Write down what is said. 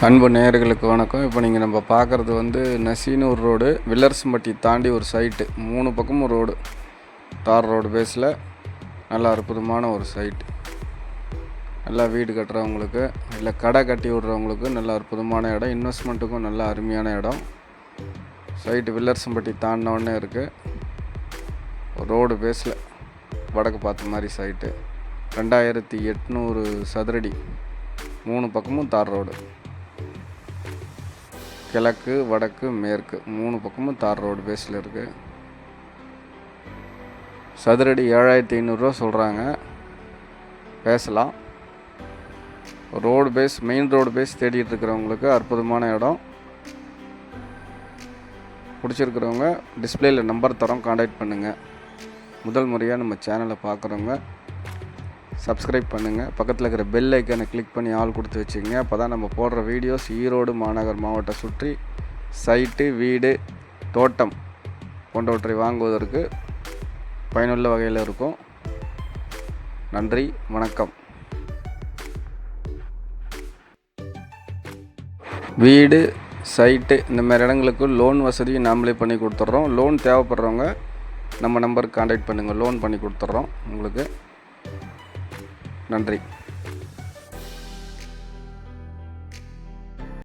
அன்பு நேயர்களுக்கு வணக்கம். இப்போ நீங்கள் நம்ம பார்க்குறது வந்து நசீனூர் ரோடு, வில்லர்ஸ்ம்பட்டி தாண்டி ஒரு சைட்டு. 3 பக்கமும் ரோடு, தார் ரோடு பேஸில் நல்லா அற்புதமான ஒரு சைட்டு. நல்லா வீடு கட்டுறவங்களுக்கு இல்லை கடை கட்டி விட்றவங்களுக்கு நல்ல அற்புதமான இடம். இன்வெஸ்ட்மெண்ட்டுக்கும் நல்ல அருமையான இடம். சைட்டு வில்லர்ஸ்ம்பட்டி தாண்டினோடனே இருக்குது. ரோடு பேஸில் வடக்கு பார்த்த மாதிரி சைட்டு. 2800 சதுரடி, 3 பக்கமும் தார் ரோடு. கிழக்கு வடக்கு மேற்கு 3 பக்கமும் தார் ரோடு பேஸில் இருக்குது. சதுரடி 7500 சொல்கிறாங்க, பேசலாம். Road face, main road face தேடிட்டு இருக்கிறவங்களுக்கு அற்புதமான இடம். பிடிச்சிருக்கிறவங்க டிஸ்பிளேயில் நம்பர் தரோம், கான்டாக்ட் பண்ணுங்கள். முதல் முறையாக நம்ம சேனலை பார்க்குறவங்க சப்ஸ்கிரைப் பண்ணுங்கள். பக்கத்தில் இருக்கிற பெல் ஐக்கானை கிளிக் பண்ணி ஆள் கொடுத்து வச்சுங்க. அப்போ தான் நம்ம போடுற வீடியோஸ் ஈரோடு மாநகர் மாவட்டம் சுற்றி சைட்டு, வீடு, தோட்டம் போன்றவற்றை வாங்குவதற்கு பயனுள்ள வகையில் இருக்கும். நன்றி, வணக்கம். வீடு, சைட்டு இந்த மாதிரி இடங்களுக்கு லோன் வசதி நாமளே பண்ணி கொடுத்துட்றோம். லோன் தேவைப்படுறவங்க நம்ம நம்பருக்கு கான்டாக்ட் பண்ணுங்கள், லோன் பண்ணி கொடுத்துட்றோம் உங்களுக்கு. நன்றி.